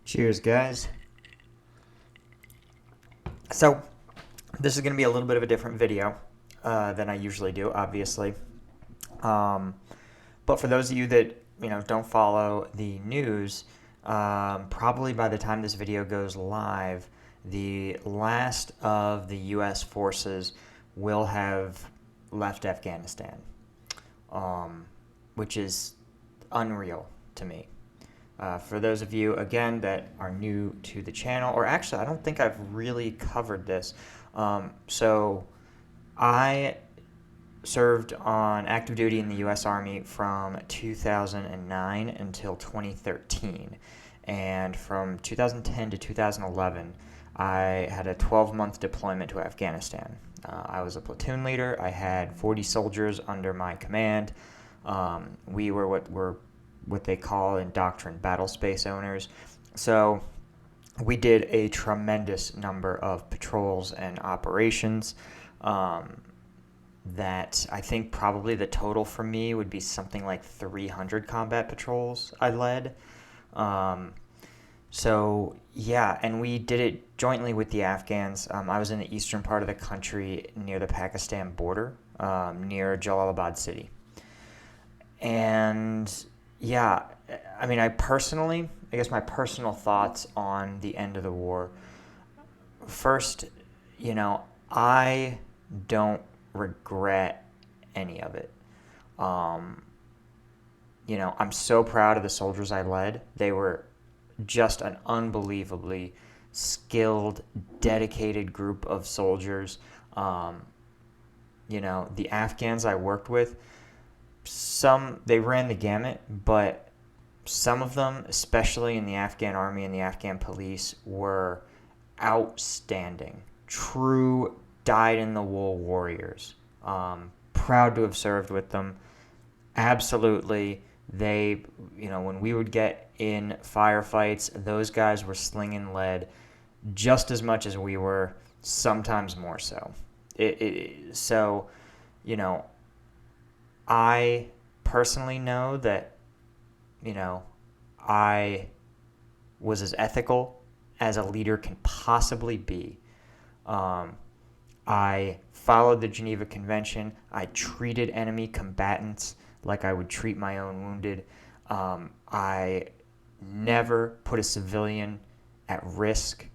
Cheers, guys. So, this is going to be a little bit of a different video than I usually do, obviously. Um, but for those of you that don't follow the news, probably by the time this video goes live, the last of the U.S. forces will have left Afghanistan, which is unreal to me. For those of you, again, that are new to the channel, or actually, I don't think I've really covered this. So I served on active duty in the U.S. Army from 2009 until 2013. And from 2010 to 2011, I had a 12-month deployment to Afghanistan. I was a platoon leader. I had 40 soldiers under my command. We were what they call in doctrine battle space owners. So we did a tremendous number of patrols and operations. That I think probably the total for me would be something like 300 combat patrols I led. So yeah, and we did it jointly with the Afghans. I was in the eastern part of the country near the Pakistan border, near Jalalabad city. And yeah, I mean, I guess my personal thoughts on the end of the war. First, I don't regret any of it. I'm so proud of the soldiers I led. They were just an unbelievably skilled, dedicated group of soldiers. The Afghans I worked with, they ran the gamut, but some of them, especially in the Afghan army and the Afghan police, were outstanding. True dyed-in-the-wool warriors. Proud to have served with them. Absolutely. They, when we would get in firefights, those guys were slinging lead just as much as we were, sometimes more so. I personally know that, I was as ethical as a leader can possibly be. I followed the Geneva Convention. I treated enemy combatants like I would treat my own wounded. I never put a civilian at risk.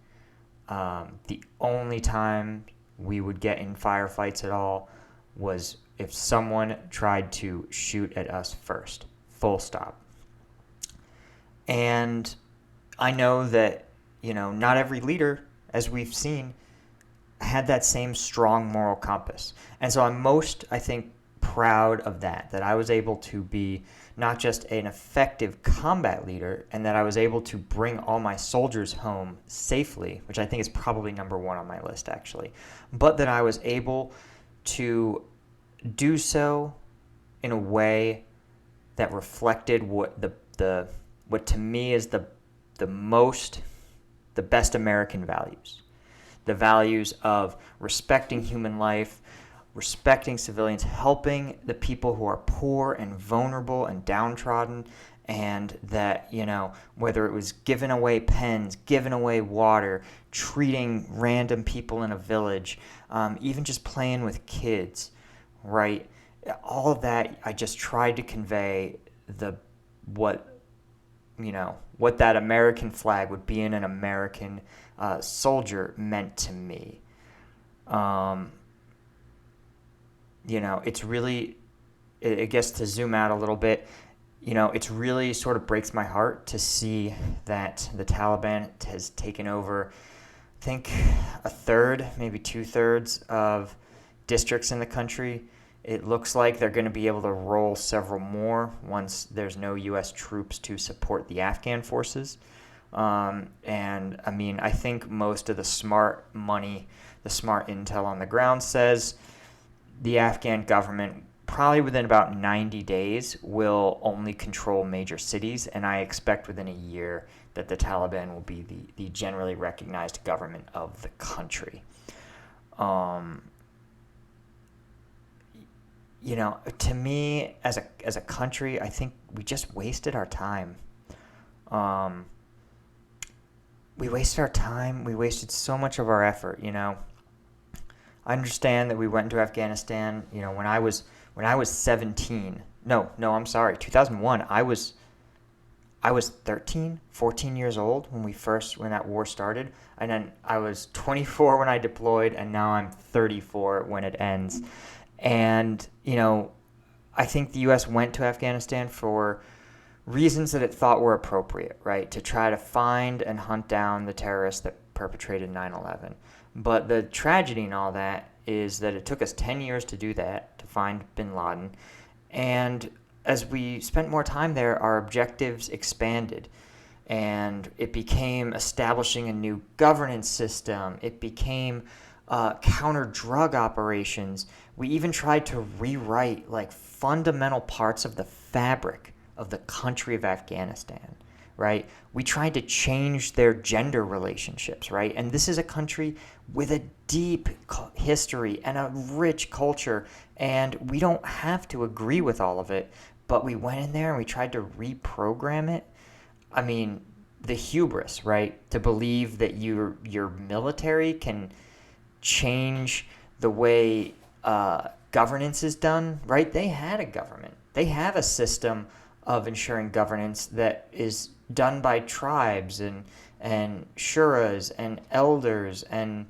The only time we would get in firefights at all was if someone tried to shoot at us first. Full stop. And I know that, not every leader, as we've seen, had that same strong moral compass. And so I'm most, I think, proud of that I was able to be not just an effective combat leader, and that I was able to bring all my soldiers home safely, which I think is probably number one on my list, actually, but that I was able to do so in a way that reflected what to me is the best American values. The values of respecting human life, respecting civilians, helping the people who are poor and vulnerable and downtrodden, and that, whether it was giving away pens, giving away water, treating random people in a village, even just playing with kids, right? All of that, I just tried to convey what that American flag would be in an American soldier meant to me. It's really, I guess, to zoom out a little bit, it's really sort of breaks my heart to see that the Taliban has taken over, I think, a third, maybe 2/3 of districts in the country. It looks like they're going to be able to roll several more once there's no U.S. troops to support the Afghan forces. And I mean, I think most of the smart intel on the ground says the Afghan government, probably within about 90 days, will only control major cities, and I expect within a year that the Taliban will be the generally recognized government of the country. To me, as a country, I think we just wasted our time. we wasted our time. We wasted so much of our effort. I understand that we went into Afghanistan. When I was 17. No, I'm sorry. 2001. I was 13, 14 years old when that war started, and then I was 24 when I deployed, and now I'm 34 when it ends. And I think the U.S. went to Afghanistan for reasons that it thought were appropriate, right? To try to find and hunt down the terrorists that perpetrated 9/11. But the tragedy in all that is that it took us 10 years to do that, to find bin Laden. And as we spent more time there, our objectives expanded. And it became establishing a new governance system. It became counter drug operations. We even tried to rewrite like fundamental parts of the fabric of the country of Afghanistan, right? We tried to change their gender relationships, right? And this is a country with a deep history and a rich culture, and we don't have to agree with all of it, but we went in there and we tried to reprogram it. I mean, the hubris, right? To believe that your military can change the way governance is done, right? They had a government. They have a system of ensuring governance that is done by tribes and shuras and elders. And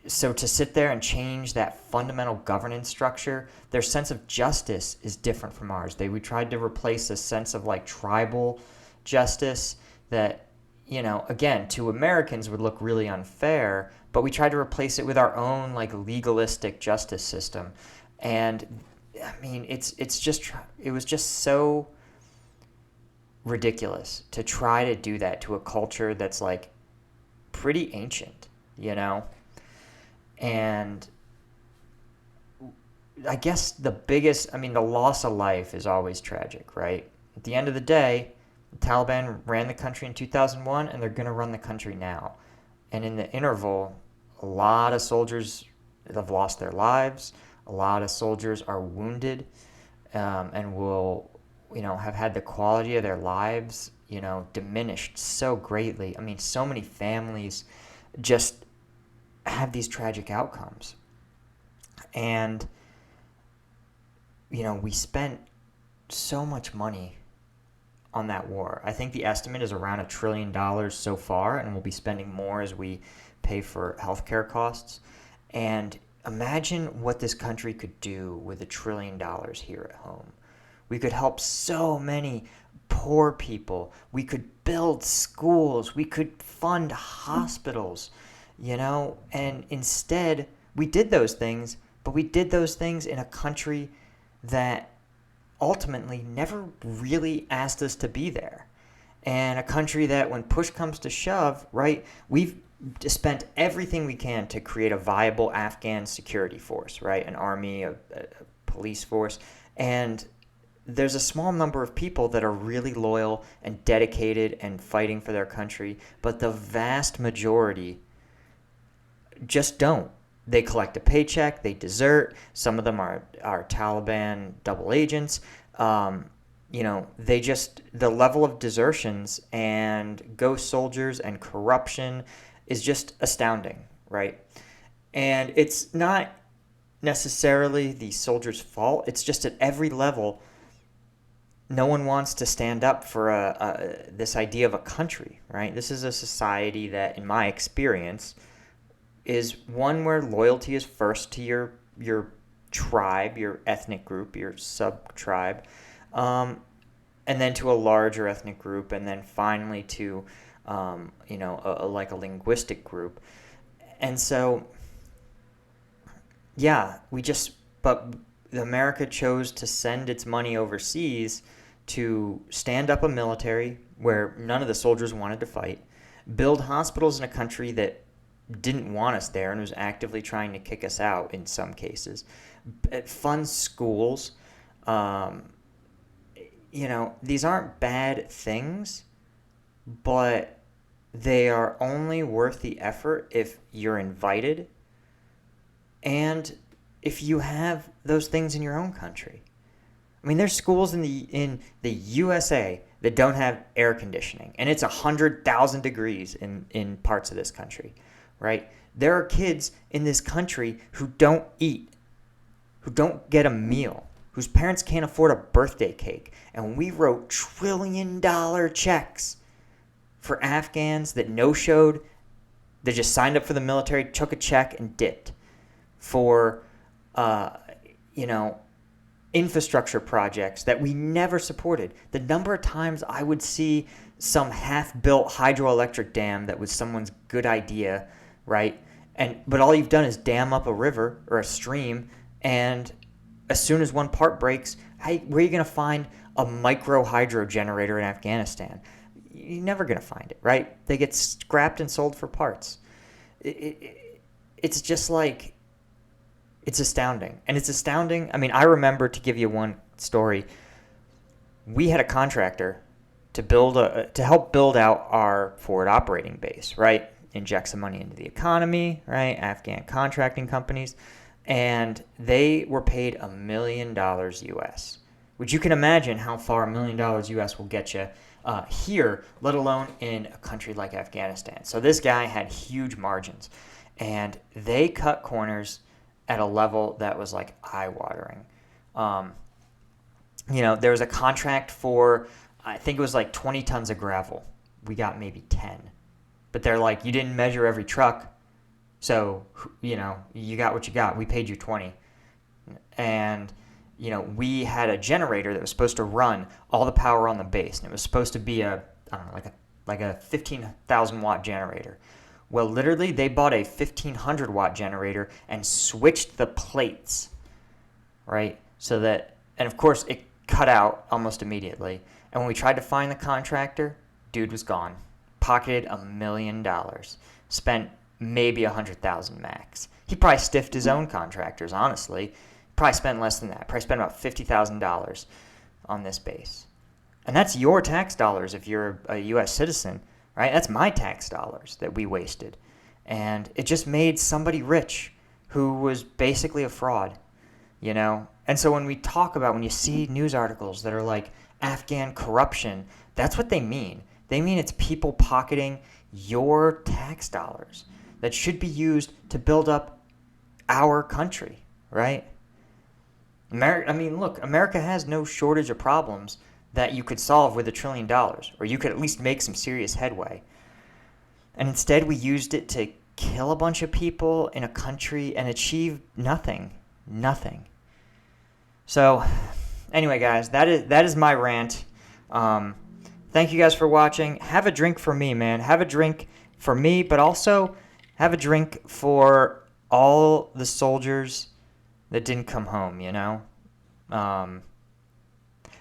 so to sit there and change that fundamental governance structure, their sense of justice is different from ours. We tried to replace a sense of like tribal justice that, again, to Americans would look really unfair, but we tried to replace it with our own like legalistic justice system. And I mean, it was just so ridiculous to try to do that to a culture that's like pretty ancient. And I guess the loss of life is always tragic, right? At the end of the day, the Taliban ran the country in 2001, and they're going to run the country now. And in the interval, a lot of soldiers have lost their lives. A lot of soldiers are wounded, and will, have had the quality of their lives, diminished so greatly. I mean, so many families just have these tragic outcomes. And, we spent so much money on that war. I think the estimate is around $1 trillion so far, and we'll be spending more as we pay for healthcare costs. And imagine what this country could do with $1 trillion here at home. We could help so many poor people. We could build schools. We could fund hospitals, and instead we did those things, but we did those things in a country that ultimately never really asked us to be there. And a country that when push comes to shove, right, we've spent everything we can to create a viable Afghan security force, right, an army, a police force. And there's a small number of people that are really loyal and dedicated and fighting for their country, but the vast majority just don't. They collect a paycheck, they desert. Some of them are Taliban double agents. The level of desertions and ghost soldiers and corruption is just astounding, right? And it's not necessarily the soldiers' fault. It's just at every level, no one wants to stand up for this idea of a country, right? This is a society that, in my experience, is one where loyalty is first to your tribe, your ethnic group, your sub-tribe, and then to a larger ethnic group, and then finally to, like a linguistic group. And so, but America chose to send its money overseas to stand up a military where none of the soldiers wanted to fight, build hospitals in a country that didn't want us there and was actively trying to kick us out in some cases, fund schools. These aren't bad things, but they are only worth the effort if you're invited and if you have those things in your own country. I mean, there's schools in the USA that don't have air conditioning, and it's 100,000 degrees in parts of this country, right? There are kids in this country who don't eat, who don't get a meal, whose parents can't afford a birthday cake. And we wrote trillion-dollar checks for Afghans that no-showed, that just signed up for the military, took a check, and dipped. For, infrastructure projects that we never supported. The number of times I would see some half-built hydroelectric dam that was someone's good idea, right? But all you've done is dam up a river or a stream, and as soon as one part breaks, hey, where are you going to find a micro hydro generator in Afghanistan? You're never going to find it, right? They get scrapped and sold for parts. It's just like, it's astounding. And it's astounding. I mean, I remember, to give you one story, we had a contractor to help build out our forward operating base, right? Inject some money into the economy, right? Afghan contracting companies. And they were paid $1 million US, which you can imagine how far $1 million US will get you here, let alone in a country like Afghanistan. So this guy had huge margins, and they cut corners at a level that was like eye-watering. There was a contract for, I think it was like 20 tons of gravel. We got maybe 10. But they're like, you didn't measure every truck, so, you got what you got. We paid you 20. And, we had a generator that was supposed to run all the power on the base. And it was supposed to be like a 15,000 watt generator. Well, literally, they bought a 1,500 watt generator and switched the plates, right? So that, and of course, it cut out almost immediately. And when we tried to find the contractor, dude was gone. Pocketed $1 million. Spent maybe 100,000 max. He probably stiffed his own contractors, honestly. Probably spent less than that. Probably spent about $50,000 on this base. And that's your tax dollars if you're a U.S. citizen, right? That's my tax dollars that we wasted. And it just made somebody rich who was basically a fraud, And so when you see news articles that are like Afghan corruption, that's what they mean. They mean it's people pocketing your tax dollars that should be used to build up our country, right? America has no shortage of problems that you could solve with $1 trillion, or you could at least make some serious headway. And instead, we used it to kill a bunch of people in a country and achieve nothing. Nothing. So, anyway, guys, that is my rant. Thank you guys for watching. Have a drink for me, man. Have a drink for me, but also have a drink for all the soldiers that didn't come home,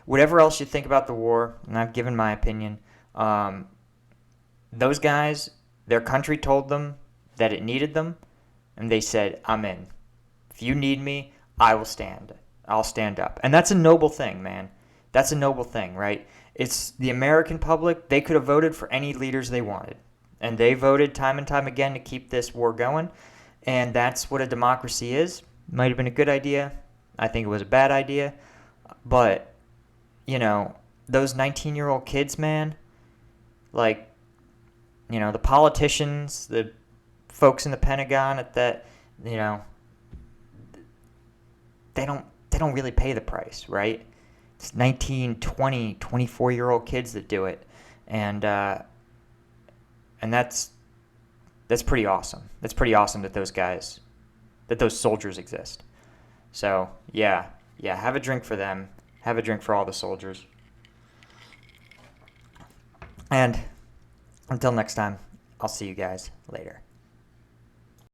Whatever else you think about the war, and I've given my opinion, those guys, their country told them that it needed them, and they said, I'm in. If you need me, I'll stand up. And that's a noble thing, man. That's a noble thing, right? It's the American public. They could have voted for any leaders they wanted. And they voted time and time again to keep this war going. And that's what a democracy is. Might have been a good idea. I think it was a bad idea. But, those 19-year-old kids, man, the politicians, the folks in the Pentagon they don't really pay the price, right? It's 19, 20, 24-year-old kids that do it. And that's pretty awesome. That's pretty awesome that those soldiers exist. So, yeah, have a drink for them. Have a drink for all the soldiers. And until next time, I'll see you guys later.